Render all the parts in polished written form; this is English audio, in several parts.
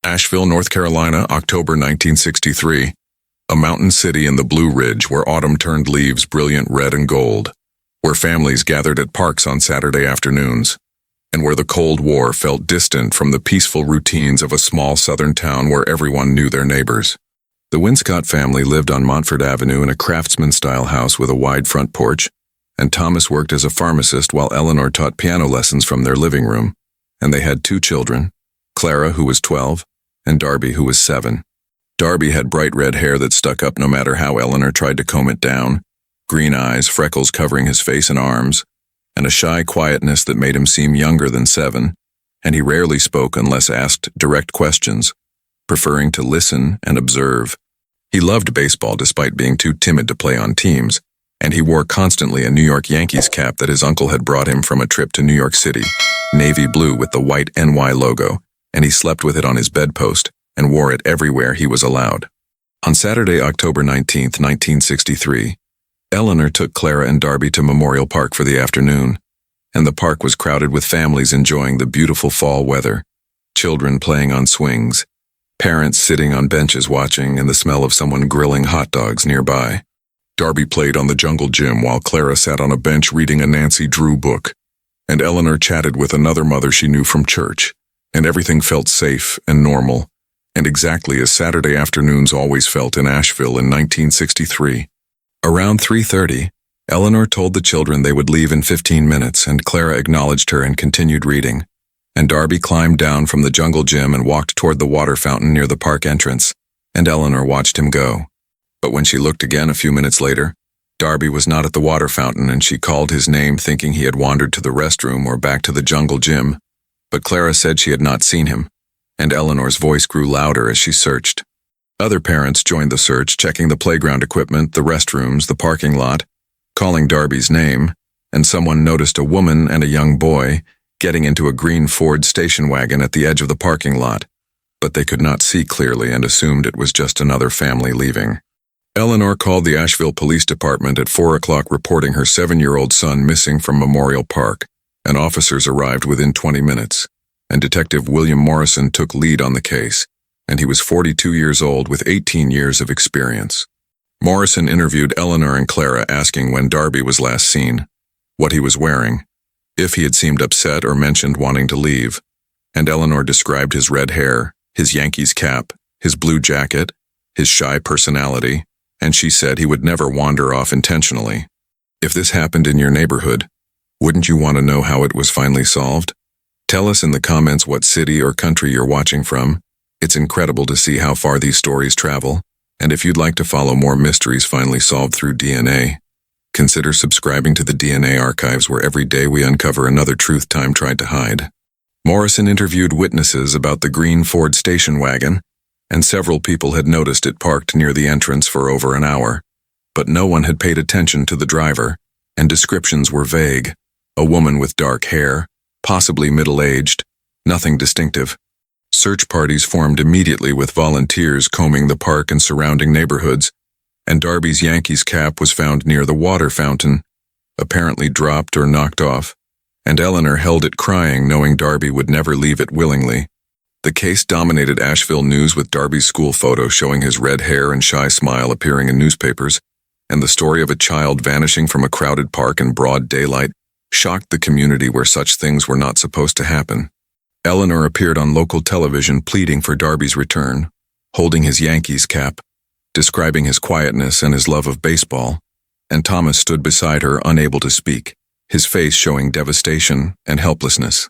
Asheville, North Carolina, October 1963. A mountain city in the Blue Ridge where autumn turned leaves brilliant red and gold, where families gathered at parks on Saturday afternoons, and where the Cold War felt distant from the peaceful routines of a small southern town where everyone knew their neighbors. The Winscott family lived on Montford Avenue in a craftsman-style house with a wide front porch, and Thomas worked as a pharmacist while Eleanor taught piano lessons from their living room, and they had 2 children, Clara, who was 12, and Darby, who was 7. Darby had bright red hair that stuck up no matter how Eleanor tried to comb it down, green eyes, freckles covering his face and arms, and a shy quietness that made him seem younger than 7, and he rarely spoke unless asked direct questions, preferring to listen and observe. He loved baseball despite being too timid to play on teams, and he wore constantly a New York Yankees cap that his uncle had brought him from a trip to New York City, navy blue with the white NY logo, and he slept with it on his bedpost and wore it everywhere he was allowed. On Saturday, October 19, 1963, Eleanor took Clara and Darby to Memorial Park for the afternoon, and the park was crowded with families enjoying the beautiful fall weather, children playing on swings, parents sitting on benches watching, and the smell of someone grilling hot dogs nearby. Darby played on the jungle gym while Clara sat on a bench reading a Nancy Drew book, and Eleanor chatted with another mother she knew from church, and everything felt safe and normal, and exactly as Saturday afternoons always felt in Asheville in 1963. Around 3:30, Eleanor told the children they would leave in 15 minutes, and Clara acknowledged her and continued reading, and Darby climbed down from the jungle gym and walked toward the water fountain near the park entrance, and Eleanor watched him go. But when she looked again a few minutes later, Darby was not at the water fountain, and she called his name thinking he had wandered to the restroom or back to the jungle gym. But Clara said she had not seen him, and Eleanor's voice grew louder as she searched. Other parents joined the search, checking the playground equipment, the restrooms, the parking lot, calling Darby's name, and someone noticed a woman and a young boy getting into a green Ford station wagon at the edge of the parking lot, but they could not see clearly and assumed it was just another family leaving. Eleanor called the Asheville Police Department at 4 o'clock reporting her 7-year-old son missing from Memorial Park, and officers arrived within 20 minutes, and Detective William Morrison took lead on the case, and he was 42 years old with 18 years of experience. Morrison interviewed Eleanor and Clara, asking when Darby was last seen, what he was wearing, if he had seemed upset or mentioned wanting to leave, and Eleanor described his red hair, his Yankees cap, his blue jacket, his shy personality, and she said he would never wander off intentionally. If this happened in your neighborhood, wouldn't you want to know how it was finally solved? Tell us in the comments what city or country you're watching from. It's incredible to see how far these stories travel, and if you'd like to follow more mysteries finally solved through DNA, consider subscribing to the DNA Archives, where every day we uncover another truth time tried to hide. Morrison interviewed witnesses about the green Ford station wagon, and several people had noticed it parked near the entrance for over an hour, but no one had paid attention to the driver, and descriptions were vague. A woman with dark hair, possibly middle-aged, nothing distinctive. Search parties formed immediately with volunteers combing the park and surrounding neighborhoods, and Darby's Yankees cap was found near the water fountain, apparently dropped or knocked off, and Eleanor held it crying, knowing Darby would never leave it willingly. The case dominated Asheville news, with Darby's school photo showing his red hair and shy smile appearing in newspapers, and the story of a child vanishing from a crowded park in broad daylight shocked the community where such things were not supposed to happen. Eleanor appeared on local television pleading for Darby's return, holding his Yankees cap, describing his quietness and his love of baseball, and Thomas stood beside her, unable to speak, his face showing devastation and helplessness.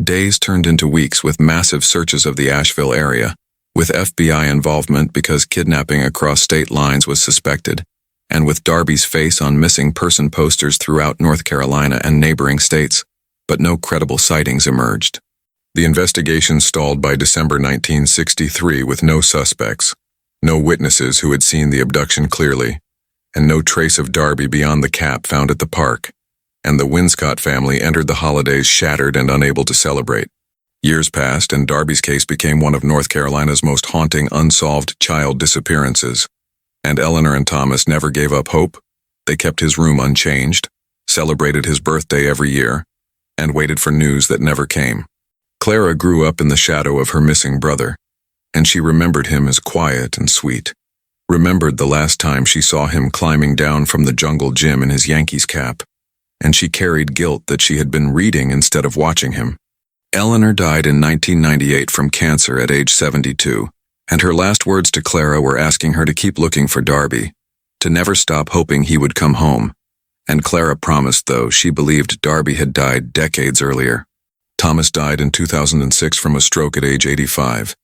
Days turned into weeks with massive searches of the Asheville area, with FBI involvement because kidnapping across state lines was suspected, and with Darby's face on missing person posters throughout North Carolina and neighboring states, but no credible sightings emerged. The investigation stalled by December 1963 with no suspects, no witnesses who had seen the abduction clearly, and no trace of Darby beyond the cap found at the park, and the Winscott family entered the holidays shattered and unable to celebrate. Years passed, and Darby's case became one of North Carolina's most haunting unsolved child disappearances, and Eleanor and Thomas never gave up hope. They kept his room unchanged, celebrated his birthday every year, and waited for news that never came. Clara grew up in the shadow of her missing brother, and she remembered him as quiet and sweet. Remembered the last time she saw him climbing down from the jungle gym in his Yankees cap, and she carried guilt that she had been reading instead of watching him. Eleanor died in 1998 from cancer at age 72, and her last words to Clara were asking her to keep looking for Darby, to never stop hoping he would come home. And Clara promised, though she believed Darby had died decades earlier. Thomas died in 2006 from a stroke at age 85,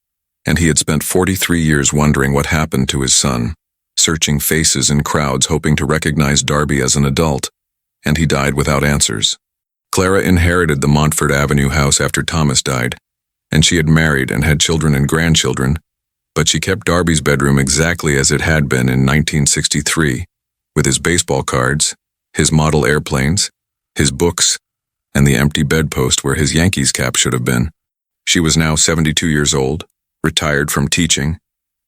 and he had spent 43 years wondering what happened to his son, searching faces in crowds hoping to recognize Darby as an adult, and he died without answers. Clara inherited the Montfort Avenue house after Thomas died, and she had married and had children and grandchildren, but she kept Darby's bedroom exactly as it had been in 1963, with his baseball cards, his model airplanes, his books, and the empty bedpost where his Yankees cap should have been. She was now 72 years old, retired from teaching,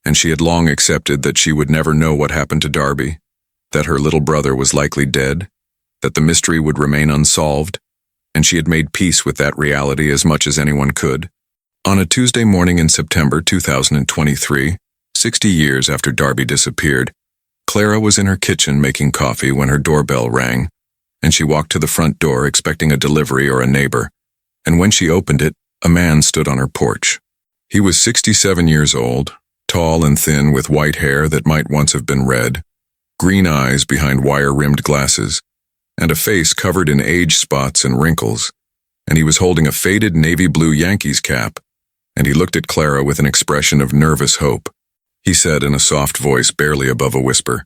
and she had long accepted that she would never know what happened to Darby, that her little brother was likely dead, that the mystery would remain unsolved, and she had made peace with that reality as much as anyone could. On a Tuesday morning in September 2023, 60 years after Darby disappeared, Clara was in her kitchen making coffee when her doorbell rang, and she walked to the front door expecting a delivery or a neighbor, and when she opened it, a man stood on her porch. He was 67 years old, tall and thin with white hair that might once have been red, green eyes behind wire-rimmed glasses, and a face covered in age spots and wrinkles, and he was holding a faded navy blue Yankees cap, and he looked at Clara with an expression of nervous hope. He said in a soft voice barely above a whisper,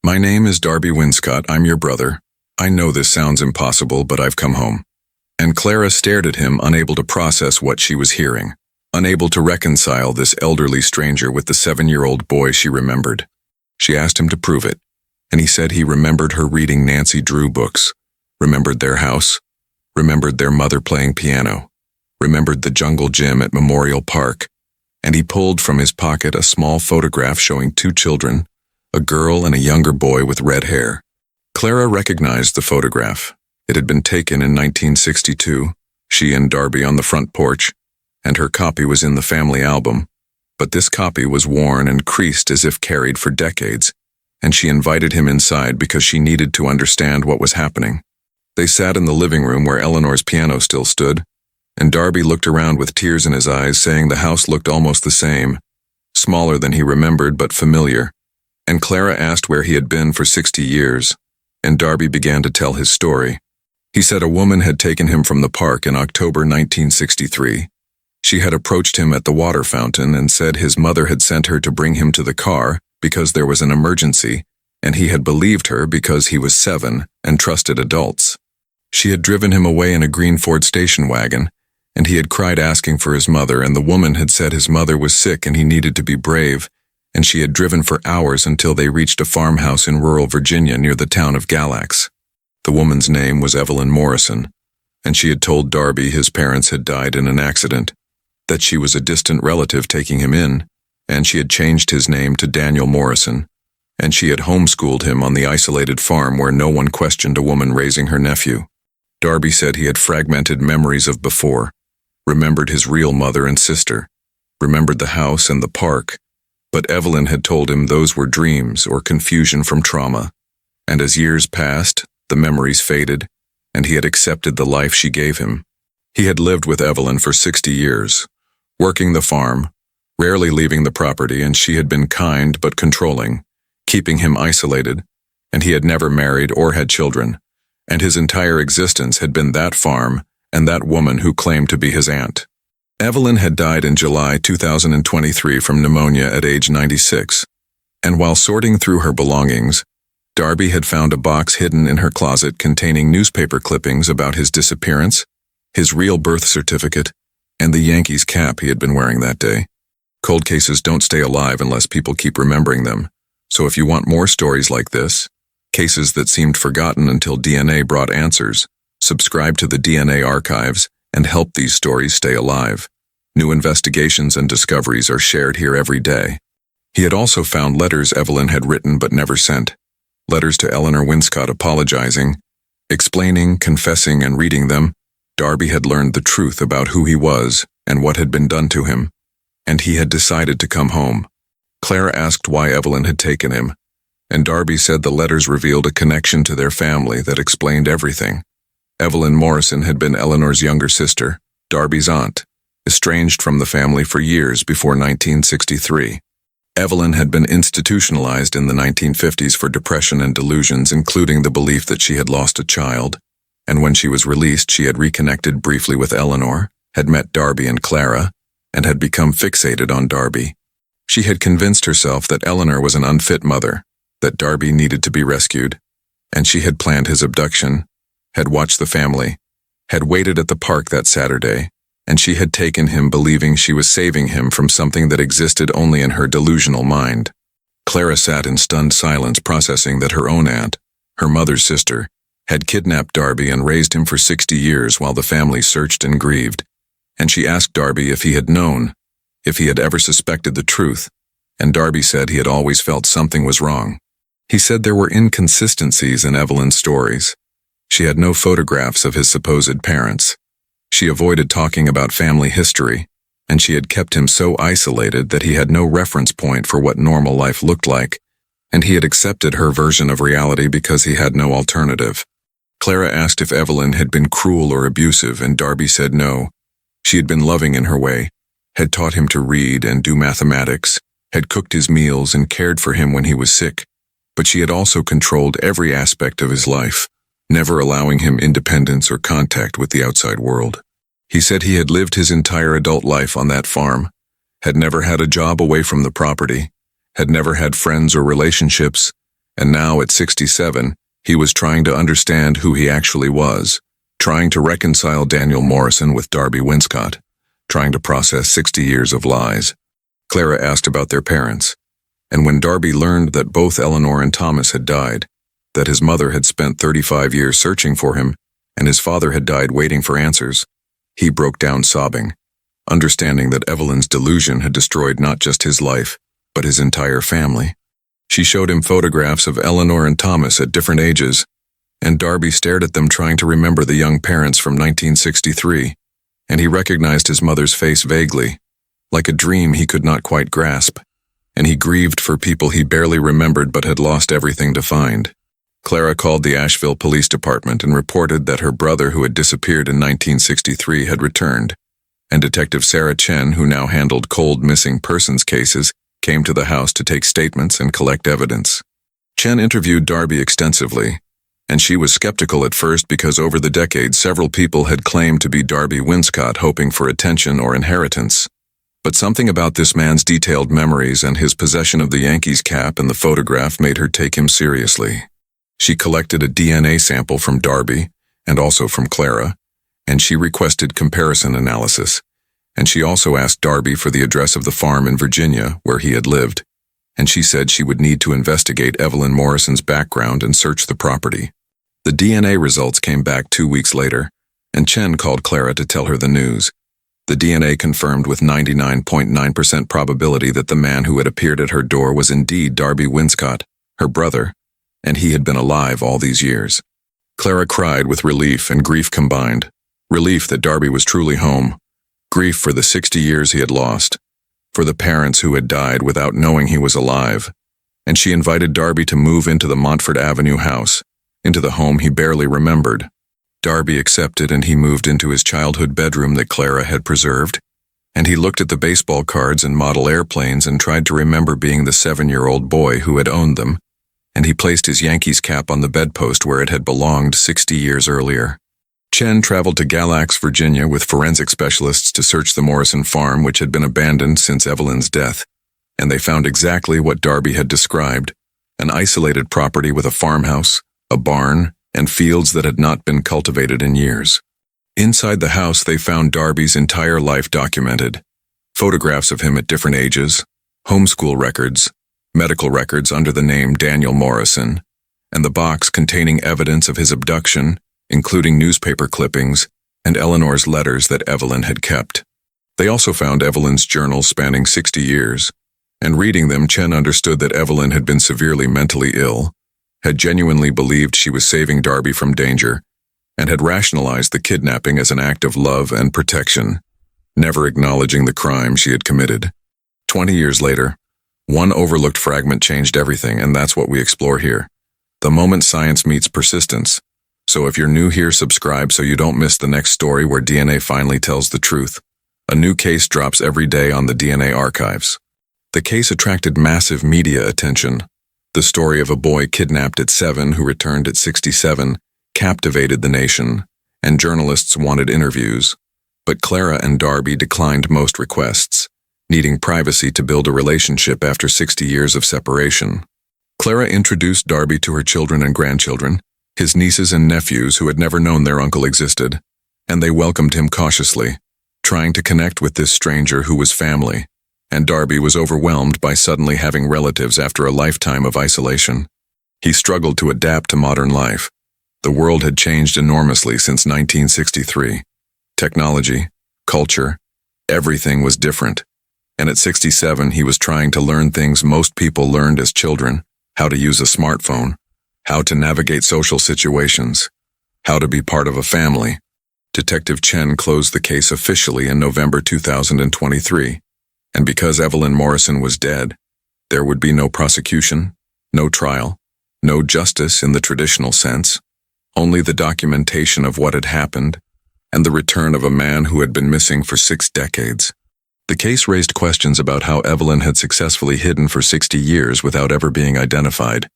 "My name is Darby Winscott. I'm your brother. I know this sounds impossible, but I've come home." And Clara stared at him, unable to process what she was hearing, unable to reconcile this elderly stranger with the 7-year-old boy she remembered. She asked him to prove it, and he said he remembered her reading Nancy Drew books, remembered their house, remembered their mother playing piano, remembered the jungle gym at Memorial Park, and he pulled from his pocket a small photograph showing 2 children, a girl and a younger boy with red hair. Clara recognized the photograph. It had been taken in 1962, she and Darby on the front porch, and her copy was in the family album, but this copy was worn and creased as if carried for decades, and she invited him inside because she needed to understand what was happening. They sat in the living room where Eleanor's piano still stood, and Darby looked around with tears in his eyes, saying the house looked almost the same, smaller than he remembered but familiar, and Clara asked where he had been for 60 years, and Darby began to tell his story. He said a woman had taken him from the park in October 1963. She had approached him at the water fountain and said his mother had sent her to bring him to the car because there was an emergency, and he had believed her because he was 7 and trusted adults. She had driven him away in a green Ford station wagon, and he had cried asking for his mother, and the woman had said his mother was sick and he needed to be brave, and she had driven for hours until they reached a farmhouse in rural Virginia near the town of Galax. The woman's name was Evelyn Morrison, and she had told Darby his parents had died in an accident, that she was a distant relative taking him in, and she had changed his name to Daniel Morrison, and she had homeschooled him on the isolated farm where no one questioned a woman raising her nephew. Darby said he had fragmented memories of before, remembered his real mother and sister, remembered the house and the park, but Evelyn had told him those were dreams or confusion from trauma, and as years passed, the memories faded, and he had accepted the life she gave him. He had lived with Evelyn for 60 years, working the farm, rarely leaving the property, and she had been kind but controlling, keeping him isolated, and he had never married or had children, and his entire existence had been that farm and that woman who claimed to be his aunt. Evelyn had died in July 2023 from pneumonia at age 96, and while sorting through her belongings, Darby had found a box hidden in her closet containing newspaper clippings about his disappearance, his real birth certificate, and the Yankees cap he had been wearing that day. Cold cases don't stay alive unless people keep remembering them, so if you want more stories like this, cases that seemed forgotten until DNA brought answers, subscribe to the DNA archives and help these stories stay alive. New investigations and discoveries are shared here every day. He had also found letters Evelyn had written but never sent. Letters to Eleanor Winscott apologizing, explaining, confessing, and reading them, Darby had learned the truth about who he was and what had been done to him. and he had decided to come home. Clara asked why Evelyn had taken him, and Darby said the letters revealed a connection to their family that explained everything. Evelyn Morrison had been Eleanor's younger sister, Darby's aunt, estranged from the family for years before 1963. Evelyn had been institutionalized in the 1950s for depression and delusions, including the belief that she had lost a child, and when she was released she had reconnected briefly with Eleanor, had met Darby and Clara, and had become fixated on Darby. She had convinced herself that Eleanor was an unfit mother, that Darby needed to be rescued, and she had planned his abduction, had watched the family, had waited at the park that Saturday, and she had taken him believing she was saving him from something that existed only in her delusional mind. Clara sat in stunned silence, processing that her own aunt, her mother's sister, had kidnapped Darby and raised him for 60 years while the family searched and grieved, and she asked Darby if he had known, if he had ever suspected the truth, and Darby said he had always felt something was wrong. He said there were inconsistencies in Evelyn's stories. She had no photographs of his supposed parents. She avoided talking about family history, and she had kept him so isolated that he had no reference point for what normal life looked like, and he had accepted her version of reality because he had no alternative. Clara asked if Evelyn had been cruel or abusive, and Darby said no. She had been loving in her way, had taught him to read and do mathematics, had cooked his meals and cared for him when he was sick, but she had also controlled every aspect of his life, never allowing him independence or contact with the outside world. He said he had lived his entire adult life on that farm, had never had a job away from the property, had never had friends or relationships, and now at 67, he was trying to understand who he actually was, trying to reconcile Daniel Morrison with Darby Winscott, trying to process 60 years of lies. Clara asked about their parents, and when Darby learned that both Eleanor and Thomas had died, that his mother had spent 35 years searching for him, and his father had died waiting for answers, he broke down sobbing, understanding that Evelyn's delusion had destroyed not just his life, but his entire family. She showed him photographs of Eleanor and Thomas at different ages, and Darby stared at them trying to remember the young parents from 1963, and he recognized his mother's face vaguely, like a dream he could not quite grasp, and he grieved for people he barely remembered but had lost everything to find. Clara called the Asheville Police Department and reported that her brother, who had disappeared in 1963, had returned, and Detective Sarah Chen, who now handled cold missing persons cases, came to the house to take statements and collect evidence. Chen interviewed Darby extensively, and she was skeptical at first because over the decades several people had claimed to be Darby Winscott, hoping for attention or inheritance. But something about this man's detailed memories and his possession of the Yankees cap and the photograph made her take him seriously. She collected a DNA sample from Darby, and also from Clara, and she requested comparison analysis, and she also asked Darby for the address of the farm in Virginia where he had lived, and she said she would need to investigate Evelyn Morrison's background and search the property. The DNA results came back 2 weeks later, and Chen called Clara to tell her the news. The DNA confirmed with 99.9% probability that the man who had appeared at her door was indeed Darby Winscott, her brother, and he had been alive all these years. Clara cried with relief and grief combined. Relief that Darby was truly home. Grief for the 60 years he had lost. For the parents who had died without knowing he was alive. And she invited Darby to move into the Montford Avenue house, into the home he barely remembered. Darby accepted, and he moved into his childhood bedroom that Clara had preserved, and he looked at the baseball cards and model airplanes and tried to remember being the 7-year-old boy who had owned them, and he placed his Yankees cap on the bedpost where it had belonged 60 years earlier. Chen traveled to Galax, Virginia with forensic specialists to search the Morrison farm, which had been abandoned since Evelyn's death, and they found exactly what Darby had described, an isolated property with a farmhouse, a barn, and fields that had not been cultivated in years. Inside the house they found Darby's entire life documented, photographs of him at different ages, homeschool records, medical records under the name Daniel Morrison, and the box containing evidence of his abduction, including newspaper clippings and Eleanor's letters that Evelyn had kept. They also found Evelyn's journals spanning 60 years, and reading them, Chen understood that Evelyn had been severely mentally ill, had genuinely believed she was saving Darby from danger, and had rationalized the kidnapping as an act of love and protection, never acknowledging the crime she had committed. 20 years later, one overlooked fragment changed everything, and that's what we explore here. The moment science meets persistence. So if you're new here, subscribe so you don't miss the next story where DNA finally tells the truth. A new case drops every day on the DNA archives. The case attracted massive media attention. The story of a boy kidnapped at 7 who returned at 67 captivated the nation, and journalists wanted interviews. But Clara and Darby declined most requests, needing privacy to build a relationship after 60 years of separation. Clara introduced Darby to her children and grandchildren, his nieces and nephews who had never known their uncle existed, and they welcomed him cautiously, trying to connect with this stranger who was family. And Darby was overwhelmed by suddenly having relatives after a lifetime of isolation. He struggled to adapt to modern life. The world had changed enormously since 1963. Technology, culture, everything was different. And at 67, he was trying to learn things most people learned as children: how to use a smartphone, how to navigate social situations, how to be part of a family. Detective Chen closed the case officially in November 2023. And because Evelyn Morrison was dead, there would be no prosecution, no trial, no justice in the traditional sense, only the documentation of what had happened and the return of a man who had been missing for 6 decades. The case raised questions about how Evelyn had successfully hidden for 60 years without ever being identified,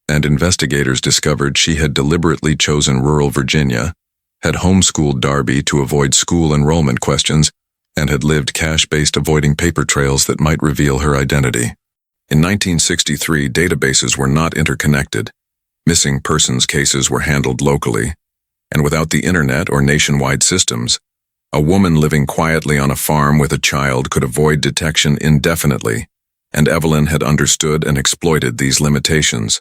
and investigators discovered she had deliberately chosen rural Virginia, had homeschooled Darby to avoid school enrollment questions, and had lived cash-based, avoiding paper trails that might reveal her identity. In 1963, databases were not interconnected. Missing persons cases were handled locally, and without the internet or nationwide systems, a woman living quietly on a farm with a child could avoid detection indefinitely, and Evelyn had understood and exploited these limitations.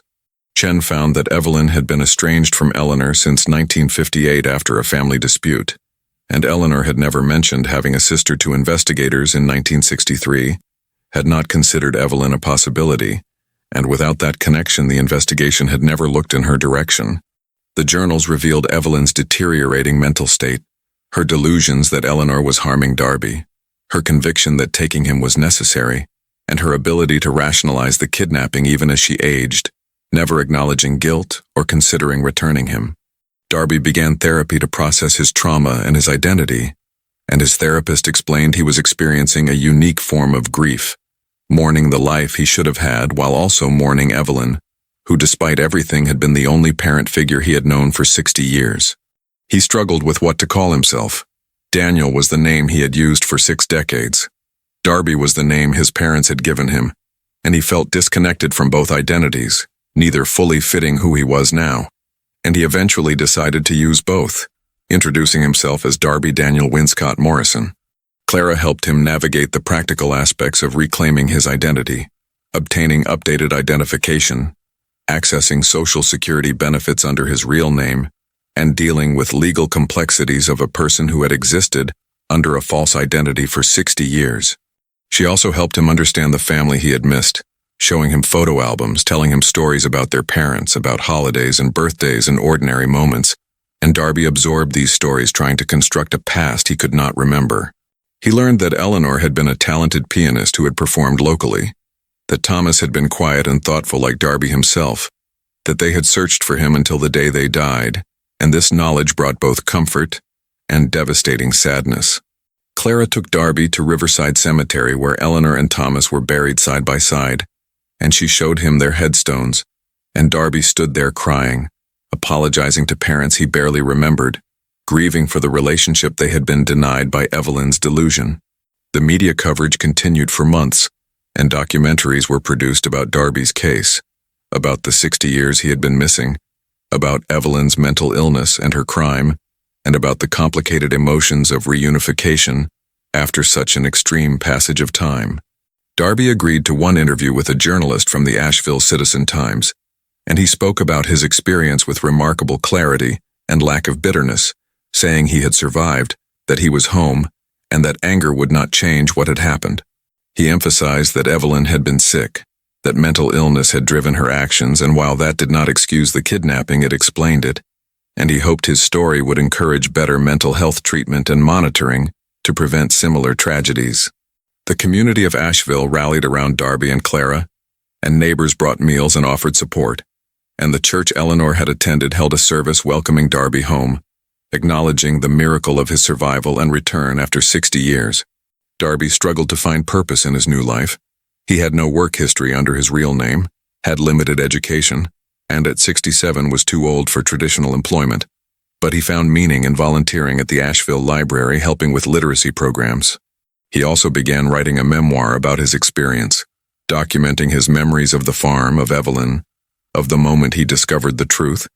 Chen found that Evelyn had been estranged from Eleanor since 1958 after a family dispute, and Eleanor had never mentioned having a sister to investigators in 1963, had not considered Evelyn a possibility, and without that connection the investigation had never looked in her direction. The journals revealed Evelyn's deteriorating mental state, her delusions that Eleanor was harming Darby, her conviction that taking him was necessary, and her ability to rationalize the kidnapping even as she aged, never acknowledging guilt or considering returning him. Darby began therapy to process his trauma and his identity, and his therapist explained he was experiencing a unique form of grief, mourning the life he should have had while also mourning Evelyn, who despite everything had been the only parent figure he had known for 60 years. He struggled with what to call himself. Daniel was the name he had used for 6 decades. Darby was the name his parents had given him, and he felt disconnected from both identities, neither fully fitting who he was now. And he eventually decided to use both, introducing himself as Darby Daniel Winscott Morrison. Clara helped him navigate the practical aspects of reclaiming his identity, obtaining updated identification, accessing Social Security benefits under his real name, and dealing with legal complexities of a person who had existed under a false identity for 60 years. She also helped him understand the family he had missed, showing him photo albums, telling him stories about their parents, about holidays and birthdays and ordinary moments, and Darby absorbed these stories, trying to construct a past he could not remember. He learned that Eleanor had been a talented pianist who had performed locally, that Thomas had been quiet and thoughtful like Darby himself, that they had searched for him until the day they died, and this knowledge brought both comfort and devastating sadness. Clara took Darby to Riverside Cemetery where Eleanor and Thomas were buried side by side, and she showed him their headstones, and Darby stood there crying, apologizing to parents he barely remembered, grieving for the relationship they had been denied by Evelyn's delusion. The media coverage continued for months, and documentaries were produced about Darby's case, about the 60 years he had been missing, about Evelyn's mental illness and her crime, and about the complicated emotions of reunification after such an extreme passage of time. Darby agreed to one interview with a journalist from the Asheville Citizen-Times, and he spoke about his experience with remarkable clarity and lack of bitterness, saying he had survived, that he was home, and that anger would not change what had happened. He emphasized that Evelyn had been sick, that mental illness had driven her actions, and while that did not excuse the kidnapping, it explained it, and he hoped his story would encourage better mental health treatment and monitoring to prevent similar tragedies. The community of Asheville rallied around Darby and Clara, and neighbors brought meals and offered support, and the church Eleanor had attended held a service welcoming Darby home, acknowledging the miracle of his survival and return after 60 years. Darby struggled to find purpose in his new life. He had no work history under his real name, had limited education, and at 67 was too old for traditional employment. But he found meaning in volunteering at the Asheville Library, helping with literacy programs. He also began writing a memoir about his experience, documenting his memories of the farm, of Evelyn, of the moment he discovered the truth,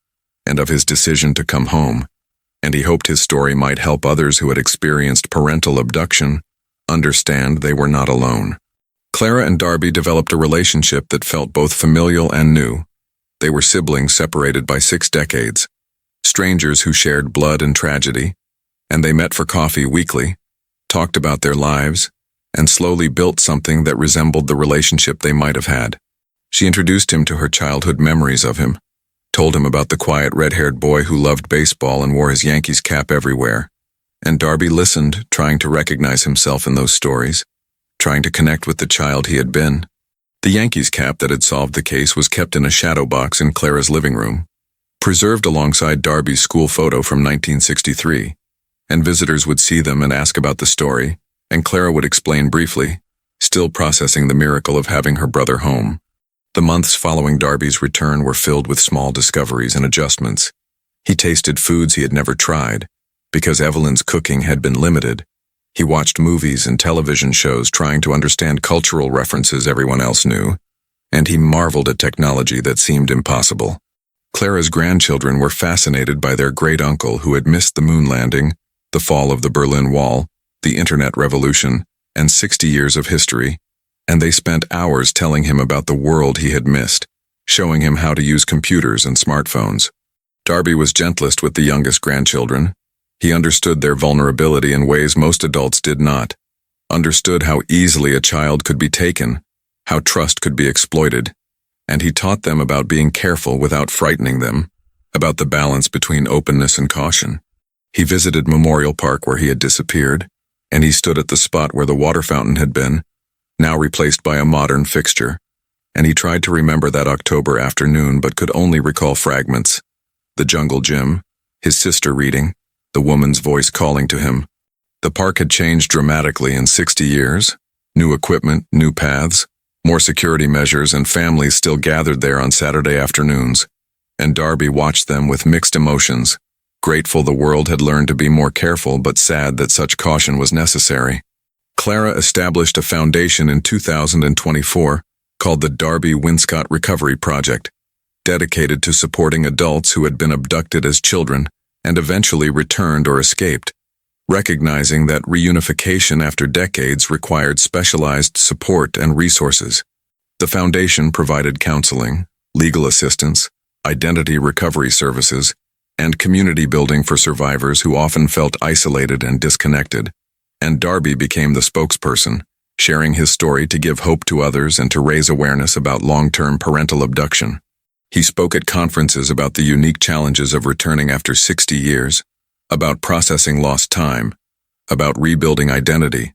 and of his decision to come home. And he hoped his story might help others who had experienced parental abduction understand they were not alone. Clara and Darby developed a relationship that felt both familial and new. They were siblings separated by 6 decades, strangers who shared blood and tragedy, and they met for coffee weekly, talked about their lives, and slowly built something that resembled the relationship they might have had. She introduced him to her childhood memories of him, told him about the quiet red-haired boy who loved baseball and wore his Yankees cap everywhere, and Darby listened, trying to recognize himself in those stories, trying to connect with the child he had been. The Yankees cap that had solved the case was kept in a shadow box in Clara's living room, preserved alongside Darby's school photo from 1963, and visitors would see them and ask about the story, and Clara would explain briefly, still processing the miracle of having her brother home. The months following Darby's return were filled with small discoveries and adjustments. He tasted foods he had never tried, because Evelyn's cooking had been limited. He watched movies and television shows trying to understand cultural references everyone else knew, and he marveled at technology that seemed impossible. Clara's grandchildren were fascinated by their great-uncle who had missed the moon landing, the fall of the Berlin Wall, the Internet revolution, and 60 years of history, and they spent hours telling him about the world he had missed, showing him how to use computers and smartphones. Darby was gentlest with the youngest grandchildren. He understood their vulnerability in ways most adults did not, understood how easily a child could be taken, how trust could be exploited, and he taught them about being careful without frightening them, about the balance between openness and caution. He visited Memorial Park where he had disappeared, and he stood at the spot where the water fountain had been, now replaced by a modern fixture, and he tried to remember that October afternoon but could only recall fragments. The jungle gym, his sister reading, the woman's voice calling to him. The park had changed dramatically in 60 years. New equipment, new paths, more security measures, and families still gathered there on Saturday afternoons, and Darby watched them with mixed emotions, grateful the world had learned to be more careful but sad that such caution was necessary. Clara established a foundation in 2024 called the Darby Winscott Recovery Project, dedicated to supporting adults who had been abducted as children and eventually returned or escaped, recognizing that reunification after decades required specialized support and resources. The foundation provided counseling, legal assistance, identity recovery services, and community building for survivors who often felt isolated and disconnected, and Darby became the spokesperson, sharing his story to give hope to others and to raise awareness about long-term parental abduction. He spoke at conferences about the unique challenges of returning after 60 years, about processing lost time, about rebuilding identity,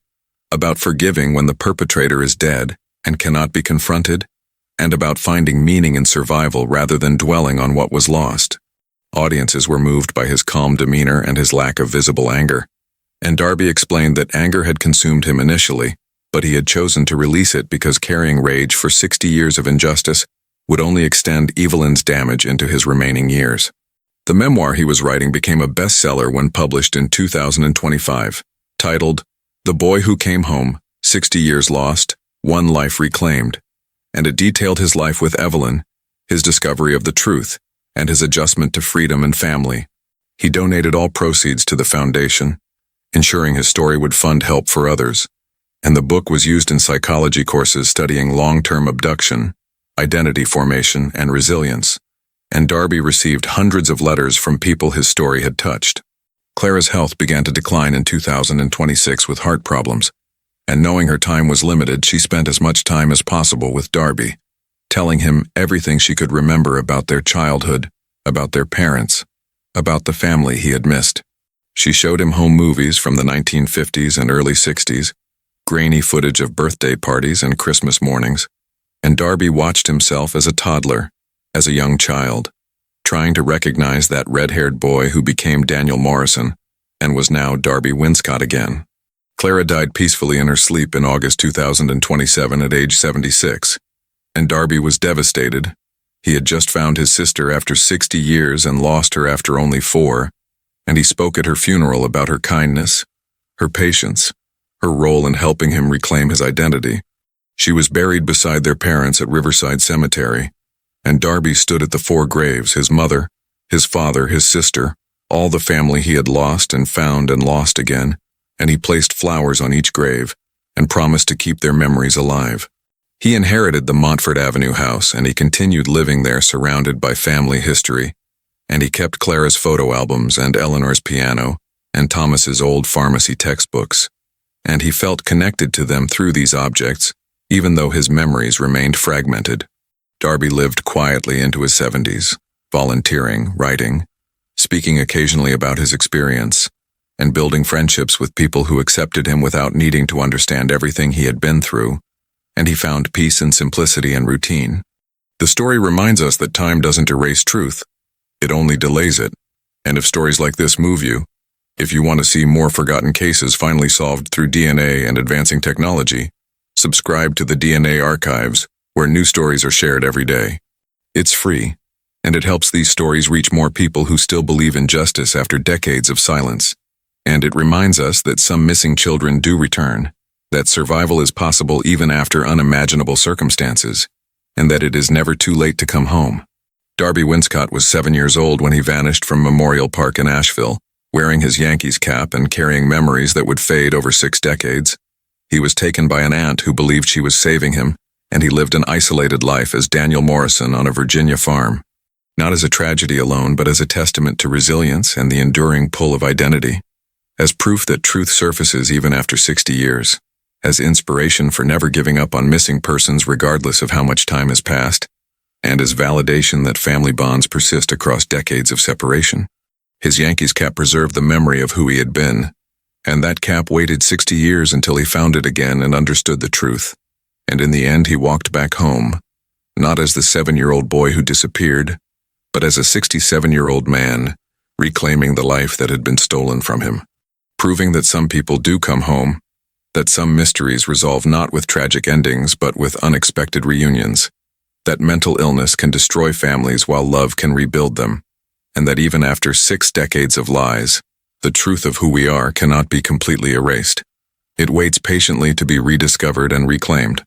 about forgiving when the perpetrator is dead and cannot be confronted, and about finding meaning in survival rather than dwelling on what was lost. Audiences were moved by his calm demeanor and his lack of visible anger, and Darby explained that anger had consumed him initially, but he had chosen to release it because carrying rage for 60 years of injustice would only extend Evelyn's damage into his remaining years. The memoir he was writing became a bestseller when published in 2025, titled The Boy Who Came Home, 60 Years Lost, One Life Reclaimed, and it detailed his life with Evelyn, his discovery of the truth, and his adjustment to freedom and family. He donated all proceeds to the foundation, ensuring his story would fund help for others, and the book was used in psychology courses studying long-term abduction, identity formation, and resilience, and Darby received hundreds of letters from people his story had touched. Clara's health began to decline in 2026 with heart problems, and knowing her time was limited, she spent as much time as possible with Darby, telling him everything she could remember about their childhood, about their parents, about the family he had missed. She showed him home movies from the 1950s and early 60s, grainy footage of birthday parties and Christmas mornings, and Darby watched himself as a toddler, as a young child, trying to recognize that red-haired boy who became Daniel Morrison and was now Darby Winscott again. Clara died peacefully in her sleep in August 2027 at age 76, and Darby was devastated. He had just found his sister after 60 years and lost her after only 4, and he spoke at her funeral about her kindness, her patience, her role in helping him reclaim his identity. She was buried beside their parents at Riverside Cemetery, and Darby stood at the 4 graves: his mother, his father, his sister, all the family he had lost and found and lost again, and he placed flowers on each grave and promised to keep their memories alive. He inherited the Montfort Avenue house, and he continued living there surrounded by family history, and he kept Clara's photo albums and Eleanor's piano and Thomas's old pharmacy textbooks, and he felt connected to them through these objects, even though his memories remained fragmented. Darby lived quietly into his 70s, volunteering, writing, speaking occasionally about his experience, and building friendships with people who accepted him without needing to understand everything he had been through, and he found peace in simplicity and routine. The story reminds us that time doesn't erase truth, it only delays it. And if stories like this move you, if you want to see more forgotten cases finally solved through DNA and advancing technology, subscribe to the DNA Archives, where new stories are shared every day. It's free, and it helps these stories reach more people who still believe in justice after decades of silence. And it reminds us that some missing children do return, that survival is possible even after unimaginable circumstances, and that it is never too late to come home. Darby Winscott was 7 years old when he vanished from Memorial Park in Asheville, wearing his Yankees cap and carrying memories that would fade over 6 decades. He was taken by an aunt who believed she was saving him, and he lived an isolated life as Daniel Morrison on a Virginia farm, not as a tragedy alone, but as a testament to resilience and the enduring pull of identity, as proof that truth surfaces even after 60 years, as inspiration for never giving up on missing persons regardless of how much time has passed, and as validation that family bonds persist across decades of separation. His Yankees cap preserved the memory of who he had been, and that cap waited 60 years until he found it again and understood the truth. And in the end he walked back home, not as the 7-year-old boy who disappeared, but as a 67-year-old man, reclaiming the life that had been stolen from him, proving that some people do come home, that some mysteries resolve not with tragic endings but with unexpected reunions, that mental illness can destroy families while love can rebuild them, and that even after 6 decades of lies, the truth of who we are cannot be completely erased. It waits patiently to be rediscovered and reclaimed.